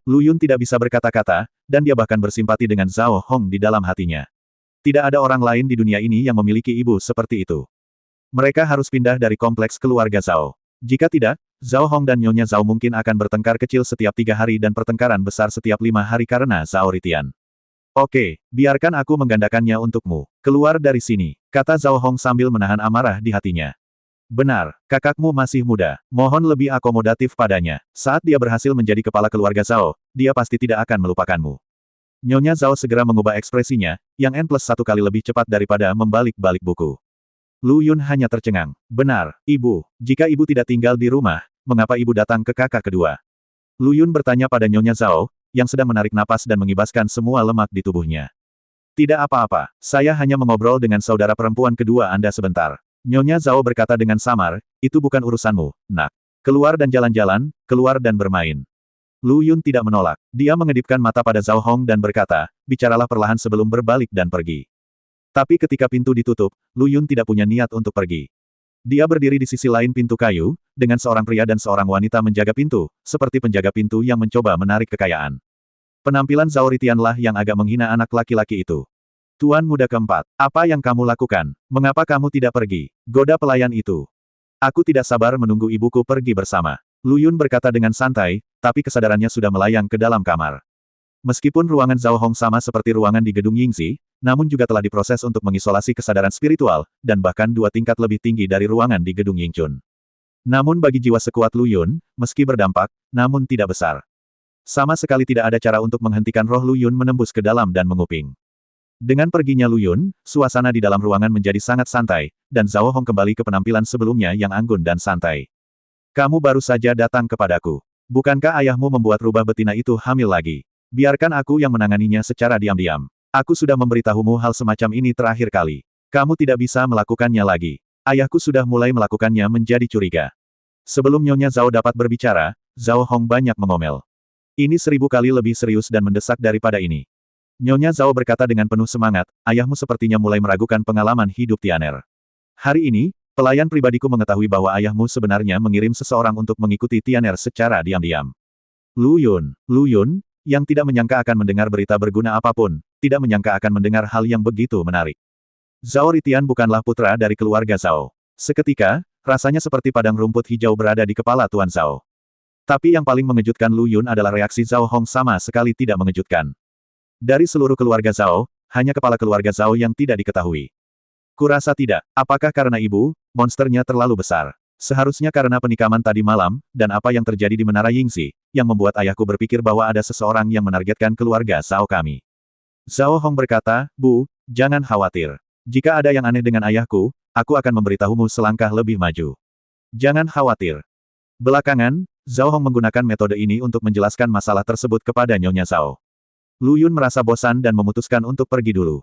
Lu Yun tidak bisa berkata-kata, dan dia bahkan bersimpati dengan Zhao Hong di dalam hatinya. Tidak ada orang lain di dunia ini yang memiliki ibu seperti itu. Mereka harus pindah dari kompleks keluarga Zhao. Jika tidak, Zhao Hong dan Nyonya Zhao mungkin akan bertengkar kecil setiap 3 hari dan pertengkaran besar setiap 5 hari karena Zhao Ritian. Oke, biarkan aku menggandakannya untukmu. Keluar dari sini, kata Zhao Hong sambil menahan amarah di hatinya. Benar, kakakmu masih muda. Mohon lebih akomodatif padanya. Saat dia berhasil menjadi kepala keluarga Zhao, dia pasti tidak akan melupakanmu. Nyonya Zhao segera mengubah ekspresinya, yang N+1 kali lebih cepat daripada membalik-balik buku. Lu Yun hanya tercengang. Benar, ibu. Jika ibu tidak tinggal di rumah, mengapa ibu datang ke kakak kedua? Lu Yun bertanya pada Nyonya Zhao, yang sedang menarik napas dan mengibaskan semua lemak di tubuhnya. Tidak apa-apa, saya hanya mengobrol dengan saudara perempuan kedua Anda sebentar. Nyonya Zhao berkata dengan samar, itu bukan urusanmu, nak. Keluar dan jalan-jalan, keluar dan bermain. Lu Yun tidak menolak. Dia mengedipkan mata pada Zhao Hong dan berkata, bicaralah perlahan sebelum berbalik dan pergi. Tapi ketika pintu ditutup, Lu Yun tidak punya niat untuk pergi. Dia berdiri di sisi lain pintu kayu, dengan seorang pria dan seorang wanita menjaga pintu, seperti penjaga pintu yang mencoba menarik kekayaan. Penampilan Zhao Ritianlah yang agak menghina anak laki-laki itu. Tuan muda keempat, apa yang kamu lakukan? Mengapa kamu tidak pergi? Goda pelayan itu. Aku tidak sabar menunggu ibuku pergi bersama. Lu Yun berkata dengan santai, tapi kesadarannya sudah melayang ke dalam kamar. Meskipun ruangan Zhao Hong sama seperti ruangan di gedung Yingxi, namun juga telah diproses untuk mengisolasi kesadaran spiritual, dan bahkan 2 tingkat lebih tinggi dari ruangan di gedung Yingchun. Namun bagi jiwa sekuat Lu Yun, meski berdampak, namun tidak besar. Sama sekali tidak ada cara untuk menghentikan roh Lu Yun menembus ke dalam dan menguping. Dengan perginya Lu Yun, suasana di dalam ruangan menjadi sangat santai, dan Zhao Hong kembali ke penampilan sebelumnya yang anggun dan santai. Kamu baru saja datang kepadaku. Bukankah ayahmu membuat rubah betina itu hamil lagi? Biarkan aku yang menanganinya secara diam-diam. Aku sudah memberitahumu hal semacam ini terakhir kali. Kamu tidak bisa melakukannya lagi. Ayahku sudah mulai melakukannya menjadi curiga. Sebelum Nyonya Zhao dapat berbicara, Zhao Hong banyak mengomel. Ini 1000 kali lebih serius dan mendesak daripada ini. Nyonya Zhao berkata dengan penuh semangat, ayahmu sepertinya mulai meragukan pengalaman hidup Tianer. Hari ini, pelayan pribadiku mengetahui bahwa ayahmu sebenarnya mengirim seseorang untuk mengikuti Tianer secara diam-diam. Lu Yun, yang tidak menyangka akan mendengar berita berguna apapun, tidak menyangka akan mendengar hal yang begitu menarik. Zhao Ritian bukanlah putra dari keluarga Zhao. Seketika, rasanya seperti padang rumput hijau berada di kepala Tuan Zhao. Tapi yang paling mengejutkan Lu Yun adalah reaksi Zhao Hong sama sekali tidak mengejutkan. Dari seluruh keluarga Zhao, hanya kepala keluarga Zhao yang tidak diketahui. Kurasa tidak. Apakah karena ibu, monsternya terlalu besar? Seharusnya karena penikaman tadi malam, dan apa yang terjadi di Menara Yingxi, yang membuat ayahku berpikir bahwa ada seseorang yang menargetkan keluarga Zhao kami. Zhao Hong berkata, Bu, jangan khawatir. Jika ada yang aneh dengan ayahku, aku akan memberitahumu selangkah lebih maju. Jangan khawatir. Belakangan, Zhao Hong menggunakan metode ini untuk menjelaskan masalah tersebut kepada Nyonya Zhao. Lu Yun merasa bosan dan memutuskan untuk pergi dulu.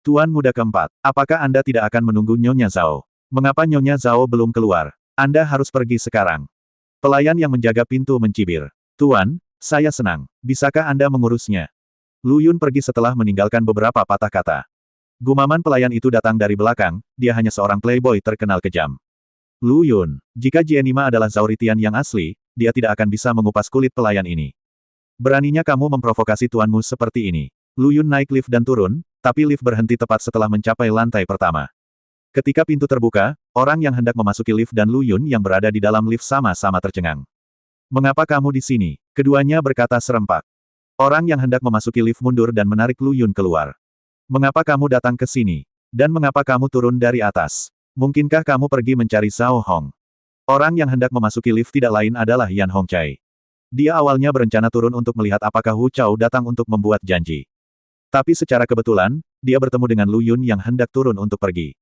Tuan muda keempat, apakah Anda tidak akan menunggu Nyonya Zhao? Mengapa Nyonya Zhao belum keluar? Anda harus pergi sekarang. Pelayan yang menjaga pintu mencibir. Tuan, saya senang. Bisakah Anda mengurusnya? Lu Yun pergi setelah meninggalkan beberapa patah kata. Gumaman pelayan itu datang dari belakang, dia hanya seorang playboy terkenal kejam. Lu Yun, jika Jianima adalah Zhao Ritian yang asli, dia tidak akan bisa mengupas kulit pelayan ini. Beraninya kamu memprovokasi tuanmu seperti ini. Lu Yun naik lift dan turun, tapi lift berhenti tepat setelah mencapai lantai pertama. Ketika pintu terbuka, orang yang hendak memasuki lift dan Lu Yun yang berada di dalam lift sama-sama tercengang. Mengapa kamu di sini? Keduanya berkata serempak. Orang yang hendak memasuki lift mundur dan menarik Lu Yun keluar. Mengapa kamu datang ke sini? Dan mengapa kamu turun dari atas? Mungkinkah kamu pergi mencari Zhao Hong? Orang yang hendak memasuki lift tidak lain adalah Yan Hongcai. Dia awalnya berencana turun untuk melihat apakah Hu Chao datang untuk membuat janji. Tapi secara kebetulan, dia bertemu dengan Lu Yun yang hendak turun untuk pergi.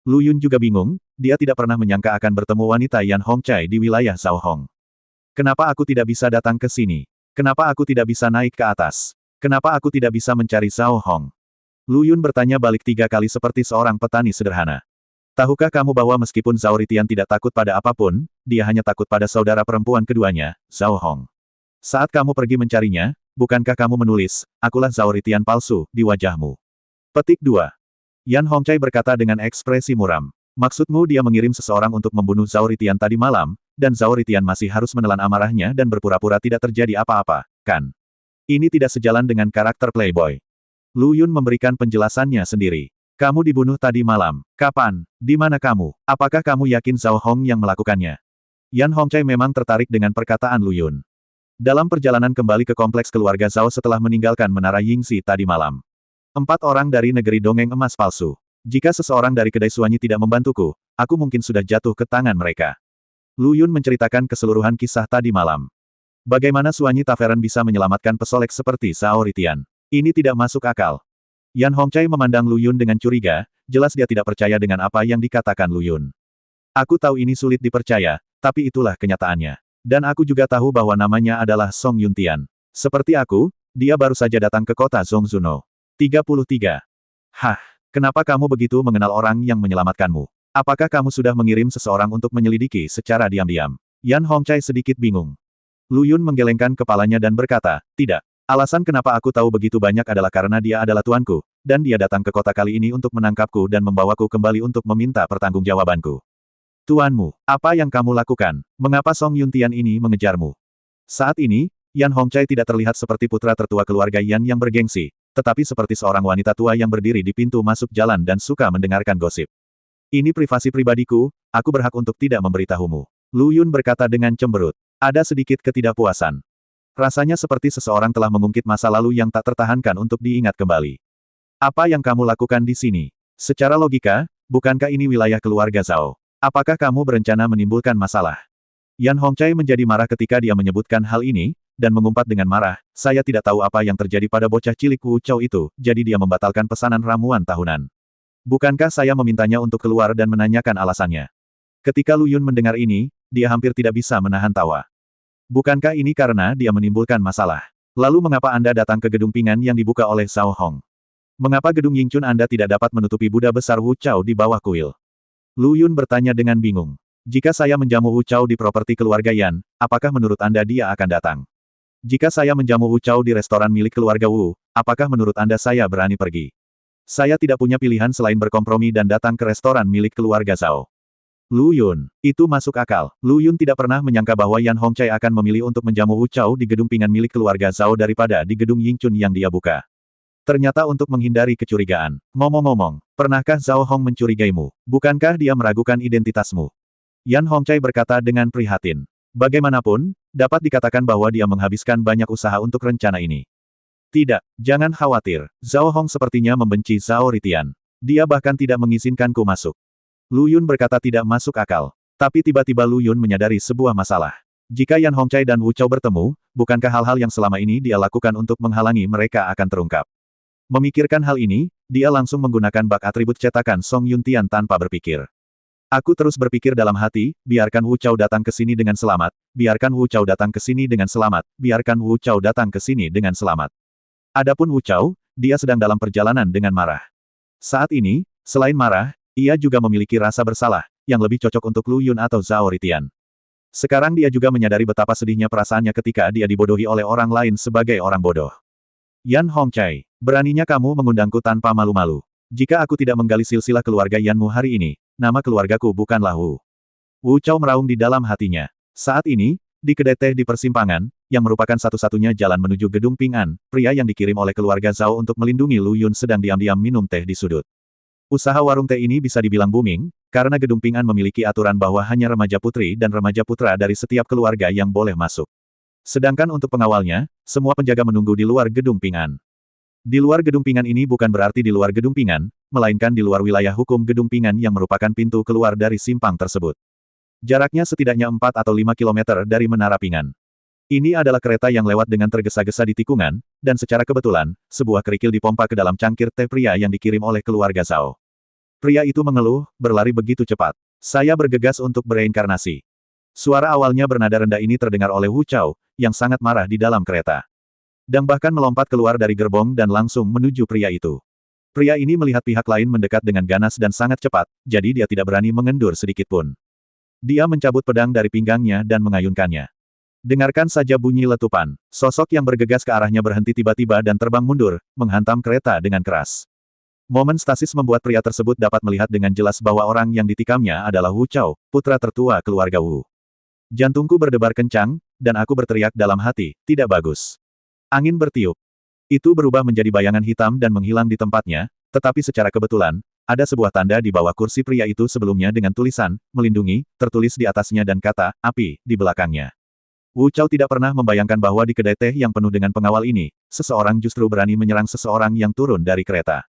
Lu Yun juga bingung, dia tidak pernah menyangka akan bertemu wanita Yan Hongcai di wilayah Zhao Hong. Kenapa aku tidak bisa datang ke sini? Kenapa aku tidak bisa naik ke atas? Kenapa aku tidak bisa mencari Zhao Hong? Lu Yun bertanya balik 3 kali seperti seorang petani sederhana. Tahukah kamu bahwa meskipun Zhao Ritian tidak takut pada apapun, dia hanya takut pada saudara perempuan keduanya, Zhao Hong. Saat kamu pergi mencarinya, bukankah kamu menulis, akulah Zhao Ritian palsu, di wajahmu? Petik 2. Yan Hongcai berkata dengan ekspresi muram. Maksudmu dia mengirim seseorang untuk membunuh Zhao Ritian tadi malam, dan Zhao Ritian masih harus menelan amarahnya dan berpura-pura tidak terjadi apa-apa, kan? Ini tidak sejalan dengan karakter playboy. Lu Yun memberikan penjelasannya sendiri. Kamu dibunuh tadi malam. Kapan? Di mana kamu? Apakah kamu yakin Zhao Hong yang melakukannya? Yan Hongcai memang tertarik dengan perkataan Lu Yun. Dalam perjalanan kembali ke kompleks keluarga Zhao setelah meninggalkan Menara Yingxi tadi malam. 4 orang dari negeri dongeng emas palsu. Jika seseorang dari kedai Suanyi tidak membantuku, aku mungkin sudah jatuh ke tangan mereka. Lu Yun menceritakan keseluruhan kisah tadi malam. Bagaimana Suanyi Tavern bisa menyelamatkan pesolek seperti Zhao Ritian? Ini tidak masuk akal. Yan Hongcai memandang Lu Yun dengan curiga, jelas dia tidak percaya dengan apa yang dikatakan Lu Yun. Aku tahu ini sulit dipercaya, tapi itulah kenyataannya. Dan aku juga tahu bahwa namanya adalah Song Yuntian. Seperti aku, dia baru saja datang ke kota Zhongzuno. 33. Hah, kenapa kamu begitu mengenal orang yang menyelamatkanmu? Apakah kamu sudah mengirim seseorang untuk menyelidiki secara diam-diam? Yan Hongcai sedikit bingung. Lu Yun menggelengkan kepalanya dan berkata, tidak. Alasan kenapa aku tahu begitu banyak adalah karena dia adalah tuanku, dan dia datang ke kota kali ini untuk menangkapku dan membawaku kembali untuk meminta pertanggungjawabanku. Tuanmu, apa yang kamu lakukan? Mengapa Song Yuntian ini mengejarmu? Saat ini, Yan Hongcai tidak terlihat seperti putra tertua keluarga Yan yang bergengsi, tetapi seperti seorang wanita tua yang berdiri di pintu masuk jalan dan suka mendengarkan gosip. Ini privasi pribadiku, aku berhak untuk tidak memberitahumu. Lu Yun berkata dengan cemberut. Ada sedikit ketidakpuasan. Rasanya seperti seseorang telah mengungkit masa lalu yang tak tertahankan untuk diingat kembali. Apa yang kamu lakukan di sini? Secara logika, bukankah ini wilayah keluarga Zhao? Apakah kamu berencana menimbulkan masalah? Yan Hongcai menjadi marah ketika dia menyebutkan hal ini, dan mengumpat dengan marah, saya tidak tahu apa yang terjadi pada bocah cilik Wu Chao itu, jadi dia membatalkan pesanan ramuan tahunan. Bukankah saya memintanya untuk keluar dan menanyakan alasannya? Ketika Lu Yun mendengar ini, dia hampir tidak bisa menahan tawa. Bukankah ini karena dia menimbulkan masalah? Lalu mengapa Anda datang ke gedung Pingan yang dibuka oleh Zhao Hong? Mengapa gedung Yingchun Anda tidak dapat menutupi Buddha besar Wu Chao di bawah kuil? Lu Yun bertanya dengan bingung. Jika saya menjamu Wu Chao di properti keluarga Yan, apakah menurut Anda dia akan datang? Jika saya menjamu Wu Chao di restoran milik keluarga Wu, apakah menurut Anda saya berani pergi? Saya tidak punya pilihan selain berkompromi dan datang ke restoran milik keluarga Zhao. Lu Yun, itu masuk akal. Lu Yun tidak pernah menyangka bahwa Yan Hongcai akan memilih untuk menjamu Wu Chao di gedung Pingan milik keluarga Zhao daripada di gedung Yingchun yang dia buka. Ternyata untuk menghindari kecurigaan. Ngomong-ngomong, pernahkah Zhao Hong mencurigaimu? Bukankah dia meragukan identitasmu? Yan Hongcai berkata dengan prihatin. Bagaimanapun, dapat dikatakan bahwa dia menghabiskan banyak usaha untuk rencana ini. Tidak, jangan khawatir. Zhao Hong sepertinya membenci Zhao Ritian. Dia bahkan tidak mengizinkanku masuk. Lu Yun berkata tidak masuk akal. Tapi tiba-tiba Lu Yun menyadari sebuah masalah. Jika Yan Hongcai dan Wu Chao bertemu, bukankah hal-hal yang selama ini dia lakukan untuk menghalangi mereka akan terungkap? Memikirkan hal ini, dia langsung menggunakan bak atribut cetakan Song Yuntian tanpa berpikir. Aku terus berpikir dalam hati, biarkan Wu Chao datang ke sini dengan selamat, biarkan Wu Chao datang ke sini dengan selamat, biarkan Wu Chao datang ke sini dengan selamat. Adapun Wu Chao, dia sedang dalam perjalanan dengan marah. Saat ini, selain marah, ia juga memiliki rasa bersalah, yang lebih cocok untuk Lu Yun atau Zhao Ritian. Sekarang dia juga menyadari betapa sedihnya perasaannya ketika dia dibodohi oleh orang lain sebagai orang bodoh. Yan Hongcai, beraninya kamu mengundangku tanpa malu-malu. Jika aku tidak menggali silsilah keluarga Yanmu hari ini, nama keluargaku bukanlah Wu. Wu Chao meraung di dalam hatinya. Saat ini, di kedai teh di persimpangan, yang merupakan satu-satunya jalan menuju gedung Ping An, pria yang dikirim oleh keluarga Zhao untuk melindungi Lu Yun sedang diam-diam minum teh di sudut. Usaha warung teh ini bisa dibilang booming, karena gedung Ping An memiliki aturan bahwa hanya remaja putri dan remaja putra dari setiap keluarga yang boleh masuk. Sedangkan untuk pengawalnya, semua penjaga menunggu di luar gedung Ping An. Di luar gedung Ping An ini bukan berarti di luar gedung Ping An, melainkan di luar wilayah hukum gedung Ping An yang merupakan pintu keluar dari simpang tersebut. Jaraknya setidaknya 4 atau 5 kilometer dari Menara Ping An. Ini adalah kereta yang lewat dengan tergesa-gesa di tikungan, dan secara kebetulan, sebuah kerikil dipompa ke dalam cangkir teh pria yang dikirim oleh keluarga Zhao. Pria itu mengeluh, berlari begitu cepat. Saya bergegas untuk bereinkarnasi. Suara awalnya bernada rendah ini terdengar oleh Wu Chao, yang sangat marah di dalam kereta. Dang bahkan melompat keluar dari gerbong dan langsung menuju pria itu. Pria ini melihat pihak lain mendekat dengan ganas dan sangat cepat, jadi dia tidak berani mengendur sedikitpun. Dia mencabut pedang dari pinggangnya dan mengayunkannya. Dengarkan saja bunyi letupan. Sosok yang bergegas ke arahnya berhenti tiba-tiba dan terbang mundur, menghantam kereta dengan keras. Momen stasis membuat pria tersebut dapat melihat dengan jelas bahwa orang yang ditikamnya adalah Wu Chao, putra tertua keluarga Wu. Jantungku berdebar kencang, dan aku berteriak dalam hati, tidak bagus. Angin bertiup. Itu berubah menjadi bayangan hitam dan menghilang di tempatnya, tetapi secara kebetulan, ada sebuah tanda di bawah kursi pria itu sebelumnya dengan tulisan, melindungi, tertulis di atasnya dan kata, api, di belakangnya. Wu Chao tidak pernah membayangkan bahwa di kedai teh yang penuh dengan pengawal ini, seseorang justru berani menyerang seseorang yang turun dari kereta.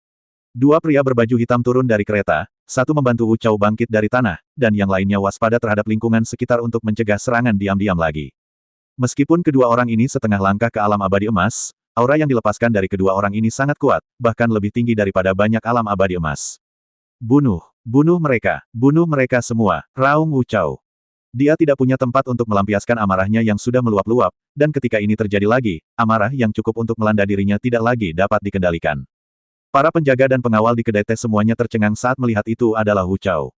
Dua pria berbaju hitam turun dari kereta, satu membantu Wu Chao bangkit dari tanah, dan yang lainnya waspada terhadap lingkungan sekitar untuk mencegah serangan diam-diam lagi. Meskipun kedua orang ini setengah langkah ke alam abadi emas, aura yang dilepaskan dari kedua orang ini sangat kuat, bahkan lebih tinggi daripada banyak alam abadi emas. Bunuh! Bunuh mereka semua, raung Wu Chao. Dia tidak punya tempat untuk melampiaskan amarahnya yang sudah meluap-luap, dan ketika ini terjadi lagi, amarah yang cukup untuk melanda dirinya tidak lagi dapat dikendalikan. Para penjaga dan pengawal di kedai teh semuanya tercengang saat melihat itu adalah Wu Chao.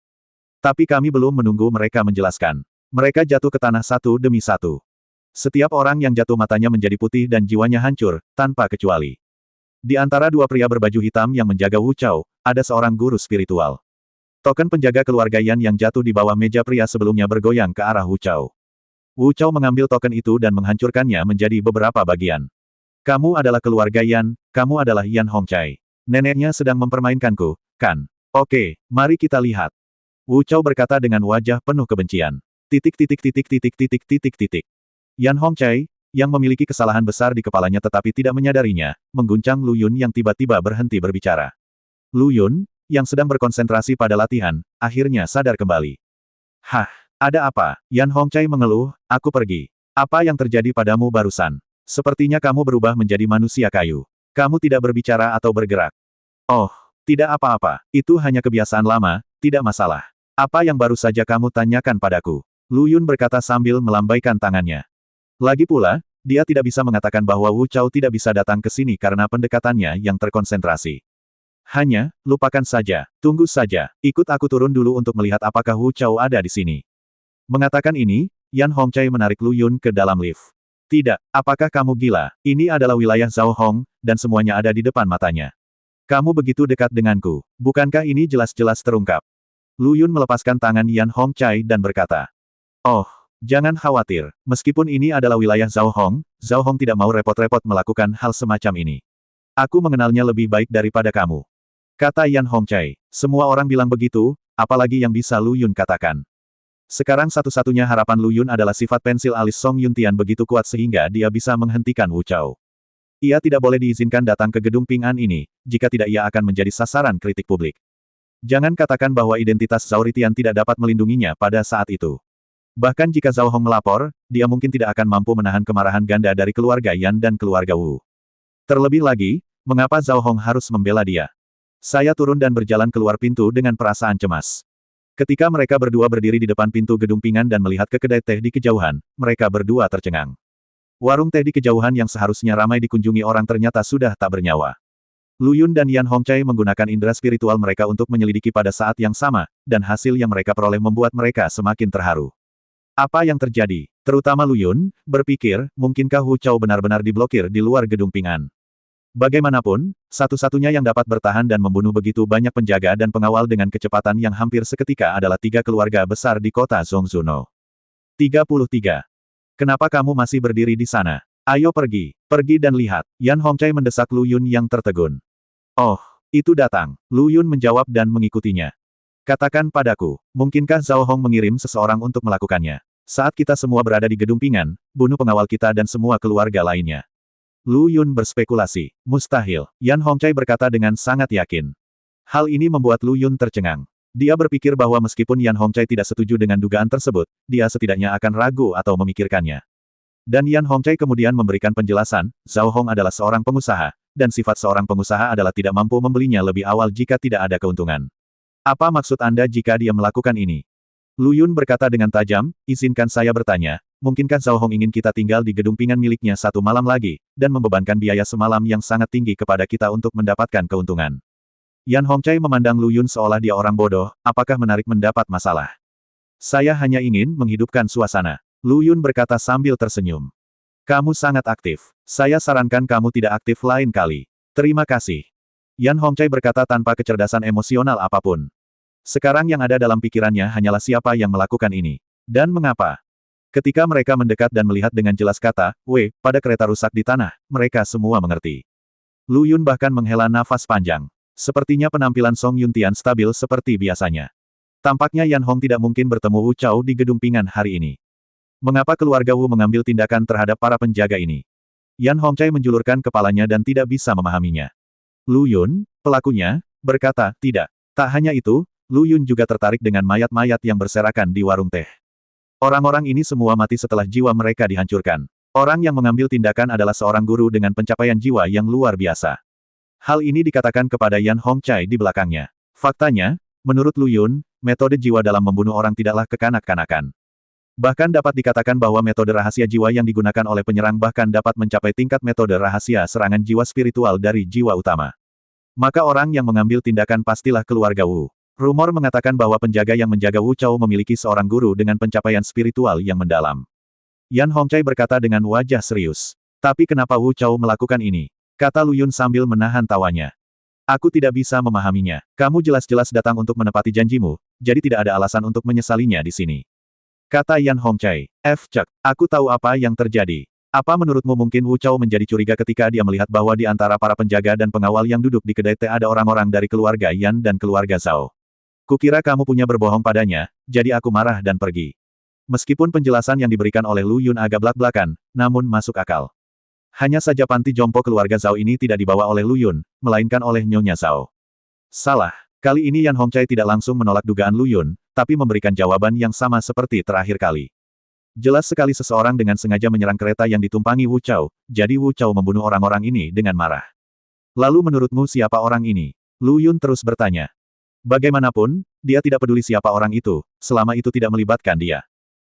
Tapi kami belum menunggu mereka menjelaskan. Mereka jatuh ke tanah satu demi satu. Setiap orang yang jatuh matanya menjadi putih dan jiwanya hancur, tanpa kecuali. Di antara dua pria berbaju hitam yang menjaga Wu Chao, ada seorang guru spiritual. Token penjaga keluarga Yan yang jatuh di bawah meja pria sebelumnya bergoyang ke arah Wu Chao. Wu Chao mengambil token itu dan menghancurkannya menjadi beberapa bagian. Kamu adalah keluarga Yan, kamu adalah Yan Hongcai. Neneknya sedang mempermainkanku, kan? Oke, mari kita lihat. Wu Chao berkata dengan wajah penuh kebencian. Yan Hongcai, yang memiliki kesalahan besar di kepalanya tetapi tidak menyadarinya, mengguncang Lu Yun yang tiba-tiba berhenti berbicara. Lu Yun, yang sedang berkonsentrasi pada latihan, akhirnya sadar kembali. Hah, ada apa? Yan Hongcai mengeluh, aku pergi. Apa yang terjadi padamu barusan? Sepertinya kamu berubah menjadi manusia kayu. Kamu tidak berbicara atau bergerak. Oh, tidak apa-apa, itu hanya kebiasaan lama, tidak masalah. Apa yang baru saja kamu tanyakan padaku? Lu Yun berkata sambil melambaikan tangannya. Lagi pula, dia tidak bisa mengatakan bahwa Wu Chao tidak bisa datang ke sini karena pendekatannya yang terkonsentrasi. Hanya, lupakan saja, tunggu saja, ikut aku turun dulu untuk melihat apakah Wu Chao ada di sini. Mengatakan ini, Yan Hongcai menarik Lu Yun ke dalam lift. Tidak, apakah kamu gila? Ini adalah wilayah Zhao Hong, dan semuanya ada di depan matanya. Kamu begitu dekat denganku. Bukankah ini jelas-jelas terungkap? Lu Yun melepaskan tangan Yan Hongcai dan berkata. Oh, jangan khawatir. Meskipun ini adalah wilayah Zhao Hong tidak mau repot-repot melakukan hal semacam ini. Aku mengenalnya lebih baik daripada kamu. Kata Yan Hongcai. Semua orang bilang begitu, apalagi yang bisa Lu Yun katakan. Sekarang satu-satunya harapan Lu Yun adalah sifat pensil alis Song Yuntian begitu kuat sehingga dia bisa menghentikan Wu Chao. Ia tidak boleh diizinkan datang ke gedung Ping An ini, jika tidak ia akan menjadi sasaran kritik publik. Jangan katakan bahwa identitas Zhao Ritian tidak dapat melindunginya pada saat itu. Bahkan jika Zhao Hong melapor, dia mungkin tidak akan mampu menahan kemarahan ganda dari keluarga Yan dan keluarga Wu. Terlebih lagi, mengapa Zhao Hong harus membela dia? Saya turun dan berjalan keluar pintu dengan perasaan cemas. Ketika mereka berdua berdiri di depan pintu gedung Ping An dan melihat ke kedai teh di kejauhan, mereka berdua tercengang. Warung teh di kejauhan yang seharusnya ramai dikunjungi orang ternyata sudah tak bernyawa. Lu Yun dan Yan Hongcai menggunakan indera spiritual mereka untuk menyelidiki pada saat yang sama, dan hasil yang mereka peroleh membuat mereka semakin terharu. Apa yang terjadi? Terutama Lu Yun, berpikir, mungkinkah Wu Chao benar-benar diblokir di luar gedung Ping An? Bagaimanapun, satu-satunya yang dapat bertahan dan membunuh begitu banyak penjaga dan pengawal dengan kecepatan yang hampir seketika adalah tiga keluarga besar di kota Zhongzuno. 33. Kenapa kamu masih berdiri di sana? Ayo pergi. Pergi dan lihat. Yan Hongcai mendesak Lu Yun yang tertegun. Oh, itu datang. Lu Yun menjawab dan mengikutinya. Katakan padaku, mungkinkah Zhao Hong mengirim seseorang untuk melakukannya? Saat kita semua berada di gedung Ping An, bunuh pengawal kita dan semua keluarga lainnya. Lu Yun berspekulasi. Mustahil. Yan Hongcai berkata dengan sangat yakin. Hal ini membuat Lu Yun tercengang. Dia berpikir bahwa meskipun Yan Hongcai tidak setuju dengan dugaan tersebut, dia setidaknya akan ragu atau memikirkannya. Dan Yan Hongcai kemudian memberikan penjelasan, Zhao Hong adalah seorang pengusaha, dan sifat seorang pengusaha adalah tidak mampu membelinya lebih awal jika tidak ada keuntungan. Apa maksud Anda jika dia melakukan ini? Lu Yun berkata dengan tajam, izinkan saya bertanya, mungkinkah Zhao Hong ingin kita tinggal di gedung Ping An miliknya satu malam lagi, dan membebankan biaya semalam yang sangat tinggi kepada kita untuk mendapatkan keuntungan? Yan Hongcai memandang Lu Yun seolah dia orang bodoh, apakah menarik mendapat masalah? Saya hanya ingin menghidupkan suasana. Lu Yun berkata sambil tersenyum. Kamu sangat aktif. Saya sarankan kamu tidak aktif lain kali. Terima kasih. Yan Hongcai berkata tanpa kecerdasan emosional apapun. Sekarang yang ada dalam pikirannya hanyalah siapa yang melakukan ini. Dan mengapa? Ketika mereka mendekat dan melihat dengan jelas kata, "W" pada kereta rusak di tanah, mereka semua mengerti. Lu Yun bahkan menghela nafas panjang. Sepertinya penampilan Song Yuntian stabil seperti biasanya. Tampaknya Yan Hong tidak mungkin bertemu Wu Chao di gedung Pingan hari ini. Mengapa keluarga Wu mengambil tindakan terhadap para penjaga ini? Yan Hongcai menjulurkan kepalanya dan tidak bisa memahaminya. Lu Yun, pelakunya, berkata, tidak. Tak hanya itu, Lu Yun juga tertarik dengan mayat-mayat yang berserakan di warung teh. Orang-orang ini semua mati setelah jiwa mereka dihancurkan. Orang yang mengambil tindakan adalah seorang guru dengan pencapaian jiwa yang luar biasa. Hal ini dikatakan kepada Yan Hongcai di belakangnya. Faktanya, menurut Lu Yun, metode jiwa dalam membunuh orang tidaklah kekanak-kanakan. Bahkan dapat dikatakan bahwa metode rahasia jiwa yang digunakan oleh penyerang bahkan dapat mencapai tingkat metode rahasia serangan jiwa spiritual dari jiwa utama. Maka orang yang mengambil tindakan pastilah keluarga Wu. Rumor mengatakan bahwa penjaga yang menjaga Wu Chao memiliki seorang guru dengan pencapaian spiritual yang mendalam. Yan Hongcai berkata dengan wajah serius. Tapi kenapa Wu Chao melakukan ini? Kata Lu Yun sambil menahan tawanya. Aku tidak bisa memahaminya. Kamu jelas-jelas datang untuk menepati janjimu, jadi tidak ada alasan untuk menyesalinya di sini. Kata Yan Hongcai. Cek, aku tahu apa yang terjadi. Apa menurutmu mungkin Wu Chao menjadi curiga ketika dia melihat bahwa di antara para penjaga dan pengawal yang duduk di kedai teh ada orang-orang dari keluarga Yan dan keluarga Zhao. Kukira kamu punya berbohong padanya, jadi aku marah dan pergi. Meskipun penjelasan yang diberikan oleh Lu Yun agak blak-blakan, namun masuk akal. Hanya saja panti jompo keluarga Zhao ini tidak dibawa oleh Lu Yun, melainkan oleh Nyonya Zhao. Salah. Kali ini Yan Hongcai tidak langsung menolak dugaan Lu Yun, tapi memberikan jawaban yang sama seperti terakhir kali. Jelas sekali seseorang dengan sengaja menyerang kereta yang ditumpangi Wu Chao, jadi Wu Chao membunuh orang-orang ini dengan marah. Lalu menurutmu siapa orang ini? Lu Yun terus bertanya. Bagaimanapun, dia tidak peduli siapa orang itu, selama itu tidak melibatkan dia.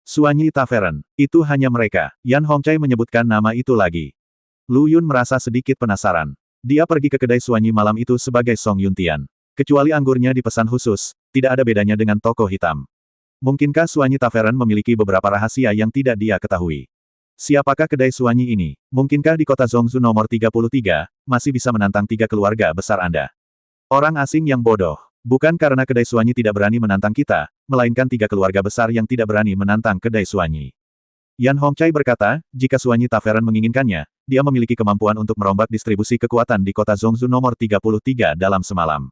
Suanyi Tavern, itu hanya mereka. Yan Hongcai menyebutkan nama itu lagi. Lu Yun merasa sedikit penasaran. Dia pergi ke kedai Suanyi malam itu sebagai Song Yuntian. Kecuali anggurnya dipesan khusus, tidak ada bedanya dengan toko hitam. Mungkinkah Suanyi Tavern memiliki beberapa rahasia yang tidak dia ketahui? Siapakah kedai Suanyi ini? Mungkinkah di kota Zhongzhou nomor 33, masih bisa menantang 3 keluarga besar Anda? Orang asing yang bodoh. Bukan karena kedai Suanyi tidak berani menantang kita, melainkan 3 keluarga besar yang tidak berani menantang kedai Suanyi. Yan Hongcai berkata, jika Suanyi Tavern menginginkannya, dia memiliki kemampuan untuk merombak distribusi kekuatan di kota Zhongzhou nomor 33 dalam semalam.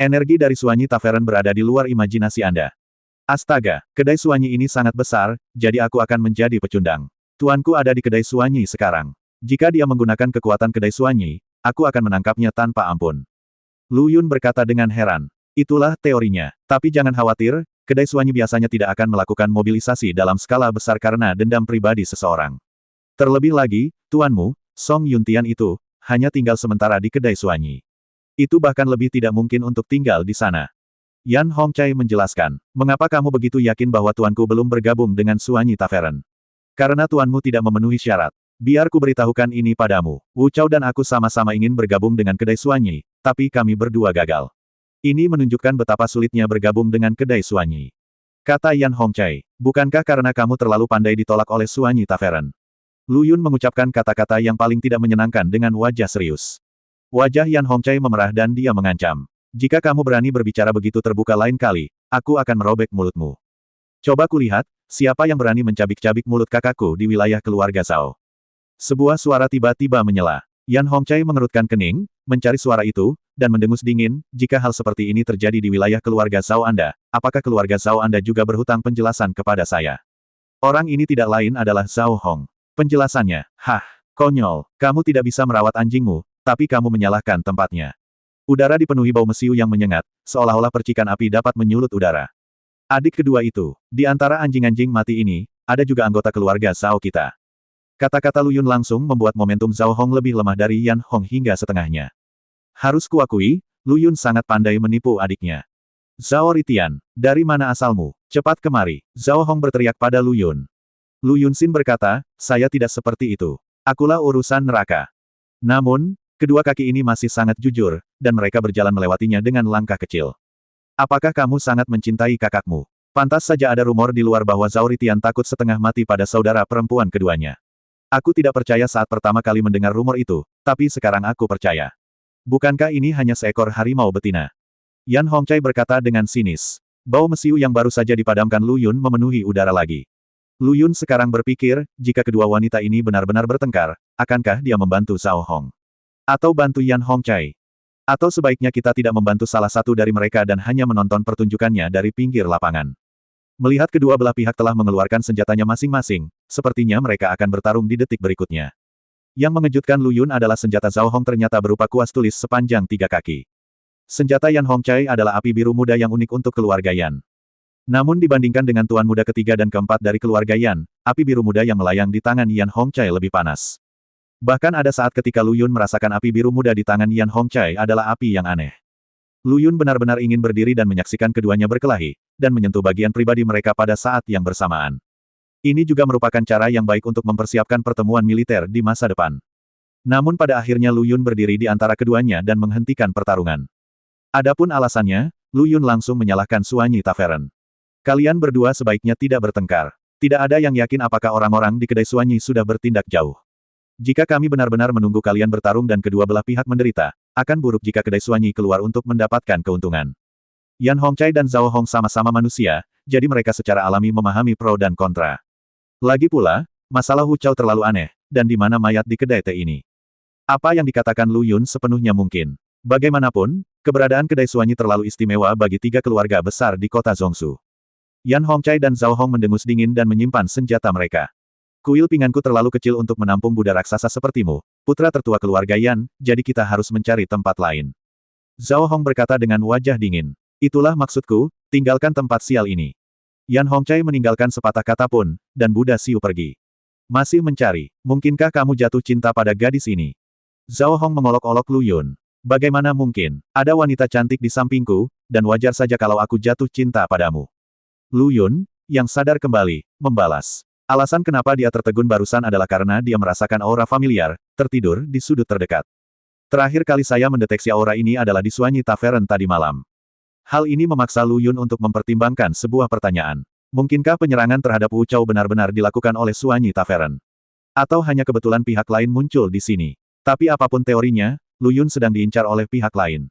Energi dari Suanyi Tavern berada di luar imajinasi Anda. Astaga, kedai Suanyi ini sangat besar, jadi aku akan menjadi pecundang. Tuanku ada di kedai Suanyi sekarang. Jika dia menggunakan kekuatan kedai Suanyi, aku akan menangkapnya tanpa ampun. Lu Yun berkata dengan heran. Itulah teorinya. Tapi jangan khawatir, kedai Suanyi biasanya tidak akan melakukan mobilisasi dalam skala besar karena dendam pribadi seseorang. Terlebih lagi, tuanmu, Song Yuntian itu, hanya tinggal sementara di kedai Suanyi. Itu bahkan lebih tidak mungkin untuk tinggal di sana. Yan Hongcai menjelaskan, mengapa kamu begitu yakin bahwa tuanku belum bergabung dengan Suanyi Tavern? Karena tuanmu tidak memenuhi syarat. Biar ku beritahukan ini padamu. Wu Chao dan aku sama-sama ingin bergabung dengan kedai Suanyi, tapi kami berdua gagal. Ini menunjukkan betapa sulitnya bergabung dengan kedai Suanyi. Kata Yan Hongcai, bukankah karena kamu terlalu pandai ditolak oleh Suanyi Tavern? Lu Yun mengucapkan kata-kata yang paling tidak menyenangkan dengan wajah serius. Wajah Yan Hongcai memerah dan dia mengancam. Jika kamu berani berbicara begitu terbuka lain kali, aku akan merobek mulutmu. Coba kulihat, siapa yang berani mencabik-cabik mulut kakakku di wilayah keluarga Zhao. Sebuah suara tiba-tiba menyela. Yan Hongcai mengerutkan kening, mencari suara itu, dan mendengus dingin, jika hal seperti ini terjadi di wilayah keluarga Zhao Anda, apakah keluarga Zhao Anda juga berhutang penjelasan kepada saya? Orang ini tidak lain adalah Zhao Hong. Penjelasannya, konyol, kamu tidak bisa merawat anjingmu, tapi kamu menyalahkan tempatnya. Udara dipenuhi bau mesiu yang menyengat, seolah-olah percikan api dapat menyulut udara. Adik kedua itu, di antara anjing-anjing mati ini, ada juga anggota keluarga Zhao kita. Kata-kata Lu Yun langsung membuat momentum Zhao Hong lebih lemah dari Yan Hong hingga setengahnya. Harus kuakui, Lu Yun sangat pandai menipu adiknya. Zhao Ritian, dari mana asalmu? Cepat kemari. Zhao Hong berteriak pada Lu Yun. Lu Yunxin berkata, saya tidak seperti itu. Akulah urusan neraka. Namun, kedua kaki ini masih sangat jujur, dan mereka berjalan melewatinya dengan langkah kecil. Apakah kamu sangat mencintai kakakmu? Pantas saja ada rumor di luar bahwa Zhao Ritian takut setengah mati pada saudara perempuan keduanya. Aku tidak percaya saat pertama kali mendengar rumor itu, tapi sekarang aku percaya. Bukankah ini hanya seekor harimau betina? Yan Hongcai berkata dengan sinis. Bau mesiu yang baru saja dipadamkan Lu Yun memenuhi udara lagi. Lu Yun sekarang berpikir, jika kedua wanita ini benar-benar bertengkar, akankah dia membantu Zhao Hong? Atau bantu Yan Hongcai? Atau sebaiknya kita tidak membantu salah satu dari mereka dan hanya menonton pertunjukannya dari pinggir lapangan? Melihat kedua belah pihak telah mengeluarkan senjatanya masing-masing, sepertinya mereka akan bertarung di detik berikutnya. Yang mengejutkan Lu Yun adalah senjata Zhao Hong ternyata berupa kuas tulis sepanjang 3 kaki. Senjata Yan Hongcai adalah api biru muda yang unik untuk keluarga Yan. Namun dibandingkan dengan tuan muda ketiga dan keempat dari keluarga Yan, api biru muda yang melayang di tangan Yan Hongcai lebih panas. Bahkan ada saat ketika Lu Yun merasakan api biru muda di tangan Yan Hongcai adalah api yang aneh. Lu Yun benar-benar ingin berdiri dan menyaksikan keduanya berkelahi, dan menyentuh bagian pribadi mereka pada saat yang bersamaan. Ini juga merupakan cara yang baik untuk mempersiapkan pertemuan militer di masa depan. Namun pada akhirnya Lu Yun berdiri di antara keduanya dan menghentikan pertarungan. Adapun alasannya, Lu Yun langsung menyalahkan Suanyi Tavern. Kalian berdua sebaiknya tidak bertengkar. Tidak ada yang yakin apakah orang-orang di kedai Suanyi sudah bertindak jauh. Jika kami benar-benar menunggu kalian bertarung dan kedua belah pihak menderita, akan buruk jika kedai Suanyi keluar untuk mendapatkan keuntungan. Yan Hongcai dan Zhao Hong sama-sama manusia, jadi mereka secara alami memahami pro dan kontra. Lagi pula, masalah Hu Chao terlalu aneh, dan di mana mayat di kedai teh ini. Apa yang dikatakan Lu Yun sepenuhnya mungkin. Bagaimanapun, keberadaan kedai Suanyi terlalu istimewa bagi 3 keluarga besar di kota Zhongshu. Yan Hongcai dan Zhao Hong mendengus dingin dan menyimpan senjata mereka. Kuil pinganku terlalu kecil untuk menampung Buddha raksasa sepertimu, putra tertua keluarga Yan, jadi kita harus mencari tempat lain. Zhao Hong berkata dengan wajah dingin. Itulah maksudku, tinggalkan tempat sial ini. Yan Hongcai meninggalkan sepatah kata pun, dan Buddha Siu pergi. Masih mencari, mungkinkah kamu jatuh cinta pada gadis ini? Zhao Hong mengolok-olok Lu Yun. Bagaimana mungkin? Ada wanita cantik di sampingku, dan wajar saja kalau aku jatuh cinta padamu. Lu Yun, yang sadar kembali, membalas. Alasan kenapa dia tertegun barusan adalah karena dia merasakan aura familiar, tertidur di sudut terdekat. Terakhir kali saya mendeteksi aura ini adalah di Suanyi Tavern tadi malam. Hal ini memaksa Lu Yun untuk mempertimbangkan sebuah pertanyaan. Mungkinkah penyerangan terhadap Wu Chao benar-benar dilakukan oleh Suanyi Tavern? Atau hanya kebetulan pihak lain muncul di sini? Tapi apapun teorinya, Lu Yun sedang diincar oleh pihak lain.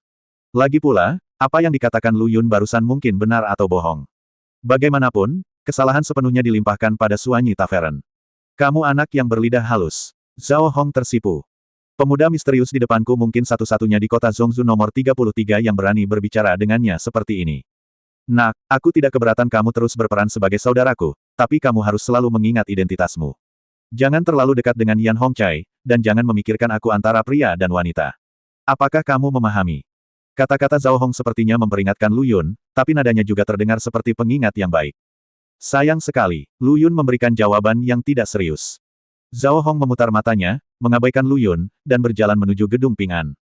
Lagi pula, apa yang dikatakan Lu Yun barusan mungkin benar atau bohong. Bagaimanapun, kesalahan sepenuhnya dilimpahkan pada Suanyi Tavern. Kamu anak yang berlidah halus. Zhao Hong tersipu. Pemuda misterius di depanku mungkin satu-satunya di kota Zhongshu nomor 33 yang berani berbicara dengannya seperti ini. Nak, aku tidak keberatan kamu terus berperan sebagai saudaraku, tapi kamu harus selalu mengingat identitasmu. Jangan terlalu dekat dengan Yan Hongcai, dan jangan memikirkan aku antara pria dan wanita. Apakah kamu memahami? Kata-kata Zhao Hong sepertinya memperingatkan Lu Yun, tapi nadanya juga terdengar seperti pengingat yang baik. Sayang sekali, Lu Yun memberikan jawaban yang tidak serius. Zhao Hong memutar matanya, mengabaikan Lu Yun, dan berjalan menuju gedung Ping An.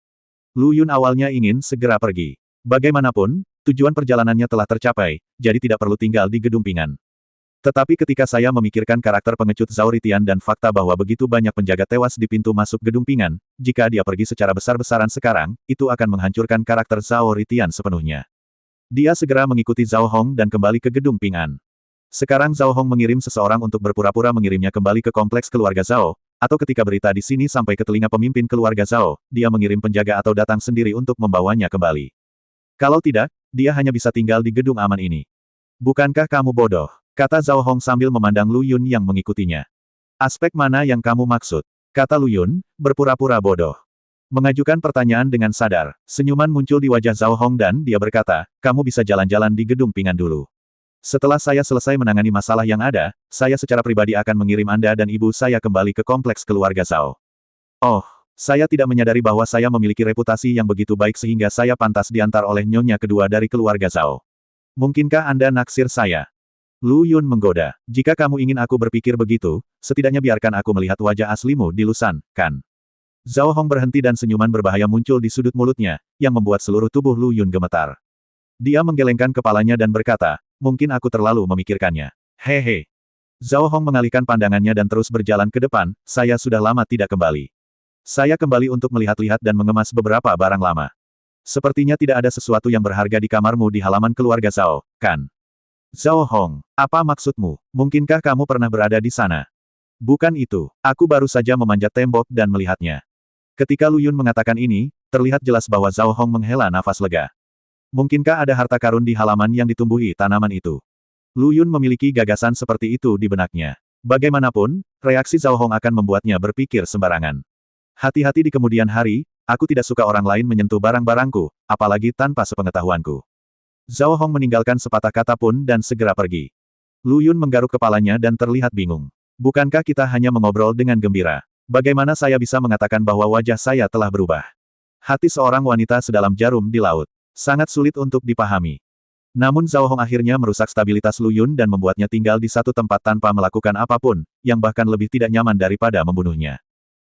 Lu Yun awalnya ingin segera pergi. Bagaimanapun, tujuan perjalanannya telah tercapai, jadi tidak perlu tinggal di gedung Ping An. Tetapi ketika saya memikirkan karakter pengecut Zhao Ritian dan fakta bahwa begitu banyak penjaga tewas di pintu masuk gedung Ping An, jika dia pergi secara besar-besaran sekarang, itu akan menghancurkan karakter Zhao Ritian sepenuhnya. Dia segera mengikuti Zhao Hong dan kembali ke gedung Ping An. Sekarang Zhao Hong mengirim seseorang untuk berpura-pura mengirimnya kembali ke kompleks keluarga Zhao, atau ketika berita di sini sampai ke telinga pemimpin keluarga Zhao, dia mengirim penjaga atau datang sendiri untuk membawanya kembali. Kalau tidak, dia hanya bisa tinggal di gedung aman ini. Bukankah kamu bodoh? Kata Zhao Hong sambil memandang Lu Yun yang mengikutinya. Aspek mana yang kamu maksud? Kata Lu Yun, berpura-pura bodoh. Mengajukan pertanyaan dengan sadar, senyuman muncul di wajah Zhao Hong dan dia berkata, kamu bisa jalan-jalan di gedung Ping An dulu. Setelah saya selesai menangani masalah yang ada, saya secara pribadi akan mengirim Anda dan ibu saya kembali ke kompleks keluarga Zhao. Oh, saya tidak menyadari bahwa saya memiliki reputasi yang begitu baik sehingga saya pantas diantar oleh nyonya kedua dari keluarga Zhao. Mungkinkah Anda naksir saya? Lu Yun menggoda. Jika kamu ingin aku berpikir begitu, setidaknya biarkan aku melihat wajah aslimu di Lusan, kan? Zhao Hong berhenti dan senyuman berbahaya muncul di sudut mulutnya, yang membuat seluruh tubuh Lu Yun gemetar. Dia menggelengkan kepalanya dan berkata, mungkin aku terlalu memikirkannya. Hehe. Zhao Hong mengalihkan pandangannya dan terus berjalan ke depan, saya sudah lama tidak kembali. Saya kembali untuk melihat-lihat dan mengemas beberapa barang lama. Sepertinya tidak ada sesuatu yang berharga di kamarmu di halaman keluarga Zhao, kan? Zhao Hong, apa maksudmu? Mungkinkah kamu pernah berada di sana? Bukan itu, aku baru saja memanjat tembok dan melihatnya. Ketika Lu Yun mengatakan ini, terlihat jelas bahwa Zhao Hong menghela nafas lega. Mungkinkah ada harta karun di halaman yang ditumbuhi tanaman itu? Lu Yun memiliki gagasan seperti itu di benaknya. Bagaimanapun, reaksi Zhao Hong akan membuatnya berpikir sembarangan. Hati-hati di kemudian hari, aku tidak suka orang lain menyentuh barang-barangku, apalagi tanpa sepengetahuanku. Zhao Hong meninggalkan sepatah kata pun dan segera pergi. Lu Yun menggaruk kepalanya dan terlihat bingung. Bukankah kita hanya mengobrol dengan gembira? Bagaimana saya bisa mengatakan bahwa wajah saya telah berubah? Hati seorang wanita sedalam jarum di laut. Sangat sulit untuk dipahami. Namun Zhao Hong akhirnya merusak stabilitas Lu Yun dan membuatnya tinggal di satu tempat tanpa melakukan apapun, yang bahkan lebih tidak nyaman daripada membunuhnya.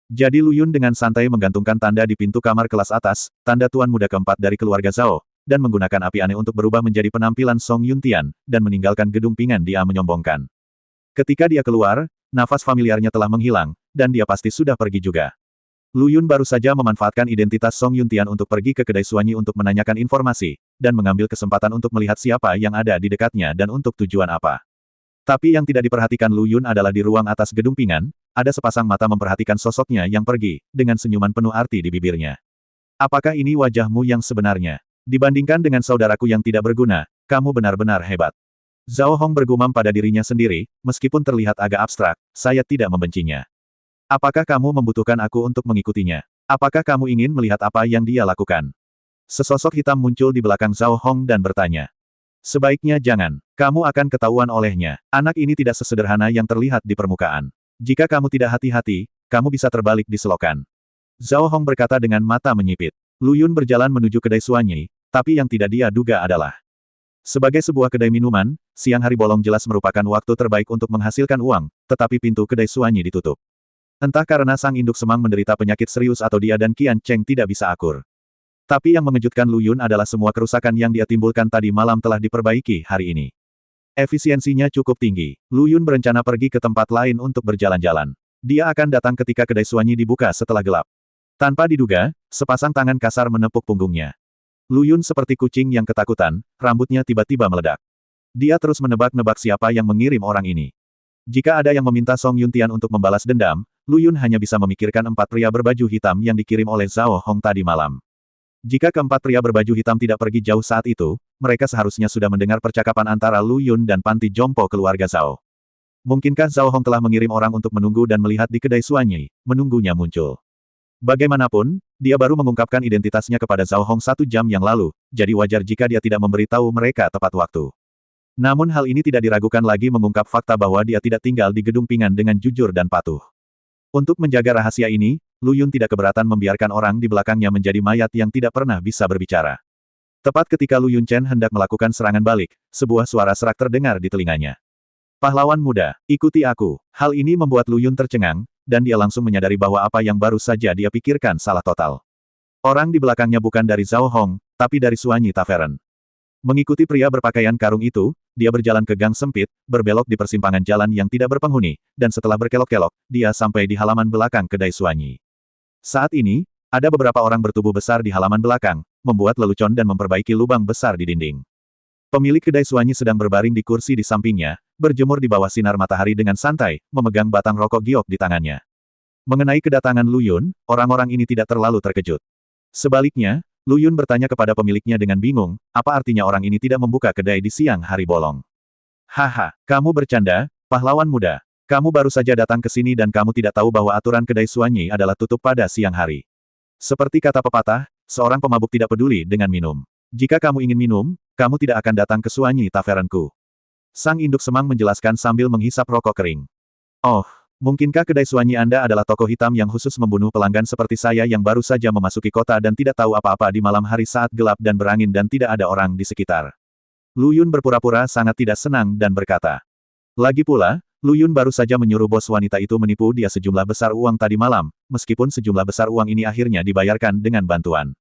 Jadi Lu Yun dengan santai menggantungkan tanda di pintu kamar kelas atas, tanda tuan muda keempat dari keluarga Zhao, dan menggunakan api aneh untuk berubah menjadi penampilan Song Yuntian, dan meninggalkan gedung Pingan dia menyombongkan. Ketika dia keluar, nafas familiarnya telah menghilang, dan dia pasti sudah pergi juga. Lu Yun baru saja memanfaatkan identitas Song Yuntian untuk pergi ke kedai Suanyi untuk menanyakan informasi, dan mengambil kesempatan untuk melihat siapa yang ada di dekatnya dan untuk tujuan apa. Tapi yang tidak diperhatikan Lu Yun adalah di ruang atas gedung Pingan, ada sepasang mata memperhatikan sosoknya yang pergi, dengan senyuman penuh arti di bibirnya. Apakah ini wajahmu yang sebenarnya? Dibandingkan dengan saudaraku yang tidak berguna, kamu benar-benar hebat. Zhao Hong bergumam pada dirinya sendiri, meskipun terlihat agak abstrak, saya tidak membencinya. Apakah kamu membutuhkan aku untuk mengikutinya? Apakah kamu ingin melihat apa yang dia lakukan? Sesosok hitam muncul di belakang Zhao Hong dan bertanya. Sebaiknya jangan. Kamu akan ketahuan olehnya. Anak ini tidak sesederhana yang terlihat di permukaan. Jika kamu tidak hati-hati, kamu bisa terbalik di selokan. Zhao Hong berkata dengan mata menyipit. Lu Yun berjalan menuju kedai Suanyi, tapi yang tidak dia duga adalah. Sebagai sebuah kedai minuman, siang hari bolong jelas merupakan waktu terbaik untuk menghasilkan uang, tetapi pintu kedai Suanyi ditutup. Entah karena sang induk semang menderita penyakit serius atau dia dan Qian Cheng tidak bisa akur. Tapi yang mengejutkan Lu Yun adalah semua kerusakan yang dia timbulkan tadi malam telah diperbaiki hari ini. Efisiensinya cukup tinggi. Lu Yun berencana pergi ke tempat lain untuk berjalan-jalan. Dia akan datang ketika kedai Suanyi dibuka setelah gelap. Tanpa diduga, sepasang tangan kasar menepuk punggungnya. Lu Yun seperti kucing yang ketakutan, rambutnya tiba-tiba meledak. Dia terus menebak-nebak siapa yang mengirim orang ini. Jika ada yang meminta Song Yuntian untuk membalas dendam, Lu Yun hanya bisa memikirkan 4 pria berbaju hitam yang dikirim oleh Zhao Hong tadi malam. Jika keempat pria berbaju hitam tidak pergi jauh saat itu, mereka seharusnya sudah mendengar percakapan antara Lu Yun dan panti jompo keluarga Zhao. Mungkinkah Zhao Hong telah mengirim orang untuk menunggu dan melihat di kedai Suanyi, menunggunya muncul. Bagaimanapun, dia baru mengungkapkan identitasnya kepada Zhao Hong 1 jam yang lalu, jadi wajar jika dia tidak memberitahu mereka tepat waktu. Namun hal ini tidak diragukan lagi mengungkap fakta bahwa dia tidak tinggal di gedung Pingan dengan jujur dan patuh. Untuk menjaga rahasia ini, Lu Yun tidak keberatan membiarkan orang di belakangnya menjadi mayat yang tidak pernah bisa berbicara. Tepat ketika Lu Yun Chen hendak melakukan serangan balik, sebuah suara serak terdengar di telinganya. Pahlawan muda, ikuti aku. Hal ini membuat Lu Yun tercengang, dan dia langsung menyadari bahwa apa yang baru saja dia pikirkan salah total. Orang di belakangnya bukan dari Zhao Hong, tapi dari Suanyi Tavern. Mengikuti pria berpakaian karung itu, dia berjalan ke gang sempit, berbelok di persimpangan jalan yang tidak berpenghuni, dan setelah berkelok-kelok, dia sampai di halaman belakang kedai Suanyi. Saat ini, ada beberapa orang bertubuh besar di halaman belakang, membuat lelucon dan memperbaiki lubang besar di dinding. Pemilik kedai Suanyi sedang berbaring di kursi di sampingnya, berjemur di bawah sinar matahari dengan santai, memegang batang rokok giok di tangannya. Mengenai kedatangan Lu Yun, orang-orang ini tidak terlalu terkejut. Sebaliknya, Lu Yun bertanya kepada pemiliknya dengan bingung, apa artinya orang ini tidak membuka kedai di siang hari bolong. Haha, kamu bercanda, pahlawan muda. Kamu baru saja datang ke sini dan kamu tidak tahu bahwa aturan kedai Suanyi adalah tutup pada siang hari. Seperti kata pepatah, seorang pemabuk tidak peduli dengan minum. Jika kamu ingin minum, kamu tidak akan datang ke Suanyi Tavernku. Sang induk semang menjelaskan sambil menghisap rokok kering. Oh, mungkinkah kedai Suanyi Anda adalah tokoh hitam yang khusus membunuh pelanggan seperti saya yang baru saja memasuki kota dan tidak tahu apa-apa di malam hari saat gelap dan berangin dan tidak ada orang di sekitar. Lu Yun berpura-pura sangat tidak senang dan berkata. Lagi pula, Lu Yun baru saja menyuruh bos wanita itu menipu dia sejumlah besar uang tadi malam, meskipun sejumlah besar uang ini akhirnya dibayarkan dengan bantuan.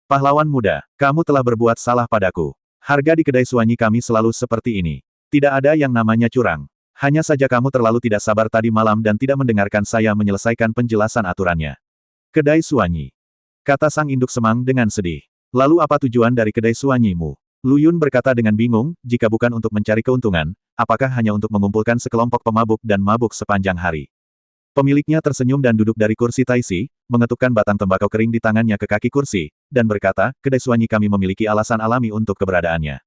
Pahlawan muda, kamu telah berbuat salah padaku. Harga di kedai Suanyi kami selalu seperti ini. Tidak ada yang namanya curang. Hanya saja kamu terlalu tidak sabar tadi malam dan tidak mendengarkan saya menyelesaikan penjelasan aturannya. Kedai Suanyi. Kata sang induk semang dengan sedih. Lalu apa tujuan dari kedai Suanyimu? Lu Yun berkata dengan bingung, jika bukan untuk mencari keuntungan, apakah hanya untuk mengumpulkan sekelompok pemabuk dan mabuk sepanjang hari? Pemiliknya tersenyum dan duduk dari kursi taisi, mengetukkan batang tembakau kering di tangannya ke kaki kursi, dan berkata, kedai Suanyi kami memiliki alasan alami untuk keberadaannya.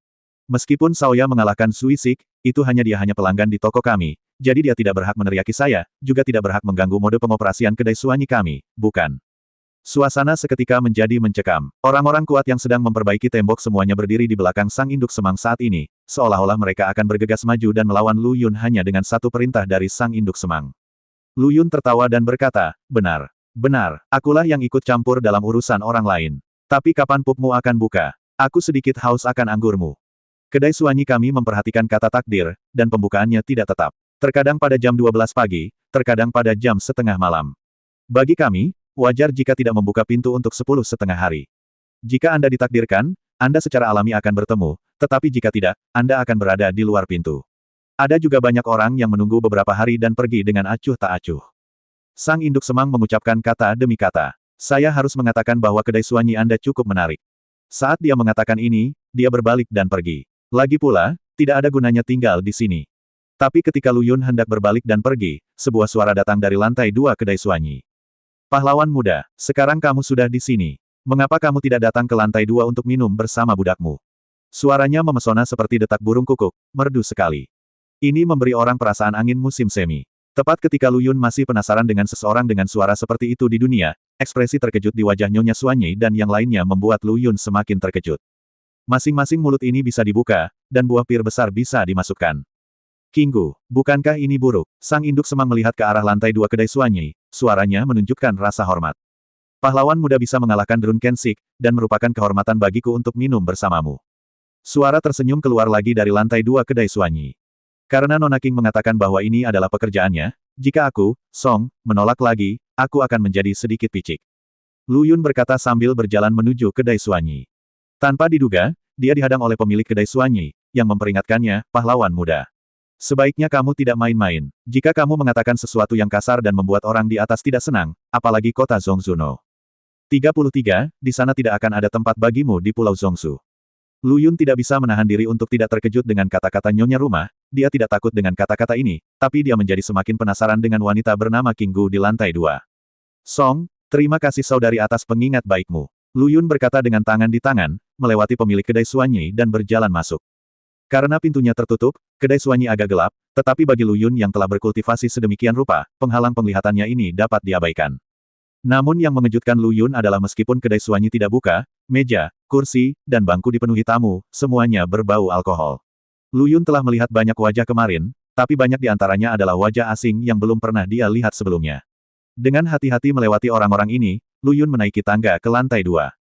Meskipun Saoya mengalahkan Sui Sik, itu dia hanya pelanggan di toko kami, jadi dia tidak berhak meneriaki saya, juga tidak berhak mengganggu mode pengoperasian kedai suanyi kami, bukan? Suasana seketika menjadi mencekam. Orang-orang kuat yang sedang memperbaiki tembok semuanya berdiri di belakang sang induk semang saat ini, seolah-olah mereka akan bergegas maju dan melawan Lu Yun hanya dengan satu perintah dari sang induk semang. Lu Yun tertawa dan berkata, benar. Benar, akulah yang ikut campur dalam urusan orang lain. Tapi kapan pubmu akan buka? Aku sedikit haus akan anggurmu. Kedai suanyi kami memperhatikan kata takdir, dan pembukaannya tidak tetap. Terkadang pada jam 12 pagi, terkadang pada jam setengah malam. Bagi kami, wajar jika tidak membuka pintu untuk 10:30 hari. Jika Anda ditakdirkan, Anda secara alami akan bertemu, tetapi jika tidak, Anda akan berada di luar pintu. Ada juga banyak orang yang menunggu beberapa hari dan pergi dengan acuh tak acuh. Sang induk semang mengucapkan kata demi kata. Saya harus mengatakan bahwa kedai suanyi Anda cukup menarik. Saat dia mengatakan ini, dia berbalik dan pergi. Lagi pula, tidak ada gunanya tinggal di sini. Tapi ketika Lu Yun hendak berbalik dan pergi, sebuah suara datang dari lantai 2 kedai suanyi. Pahlawan muda, sekarang kamu sudah di sini. Mengapa kamu tidak datang ke lantai 2 untuk minum bersama budakmu? Suaranya memesona seperti detak burung kukuk, merdu sekali. Ini memberi orang perasaan angin musim semi. Tepat ketika Lu Yun masih penasaran dengan seseorang dengan suara seperti itu di dunia, ekspresi terkejut di wajah Nyonya Suanyi dan yang lainnya membuat Lu Yun semakin terkejut. Masing-masing mulut ini bisa dibuka, dan buah pir besar bisa dimasukkan. Kinggu, bukankah ini buruk? Sang induk semang melihat ke arah lantai 2 kedai suanyi, suaranya menunjukkan rasa hormat. Pahlawan muda bisa mengalahkan Drun Kensik, dan merupakan kehormatan bagiku untuk minum bersamamu. Suara tersenyum keluar lagi dari lantai 2 kedai suanyi. Karena Nona King mengatakan bahwa ini adalah pekerjaannya, jika aku, Song, menolak lagi, aku akan menjadi sedikit picik. Lu Yun berkata sambil berjalan menuju kedai suanyi. Tanpa diduga, dia dihadang oleh pemilik kedai suanyi, yang memperingatkannya, pahlawan muda. Sebaiknya kamu tidak main-main. Jika kamu mengatakan sesuatu yang kasar dan membuat orang di atas tidak senang, apalagi kota Zhongzuno. 33, di sana tidak akan ada tempat bagimu di Pulau Zhongsu. Lu Yun tidak bisa menahan diri untuk tidak terkejut dengan kata-kata nyonya rumah, dia tidak takut dengan kata-kata ini, tapi dia menjadi semakin penasaran dengan wanita bernama Kinggu di lantai 2. Song, terima kasih saudari atas pengingat baikmu. Lu Yun berkata dengan tangan di tangan, melewati pemilik kedai suanyi dan berjalan masuk. Karena pintunya tertutup, kedai suanyi agak gelap, tetapi bagi Lu Yun yang telah berkultivasi sedemikian rupa, penghalang penglihatannya ini dapat diabaikan. Namun yang mengejutkan Lu Yun adalah meskipun kedai suanyi tidak buka, meja, kursi, dan bangku dipenuhi tamu, semuanya berbau alkohol. Lu Yun telah melihat banyak wajah kemarin, tapi banyak di antaranya adalah wajah asing yang belum pernah dia lihat sebelumnya. Dengan hati-hati melewati orang-orang ini, Lu Yun menaiki tangga ke lantai 2.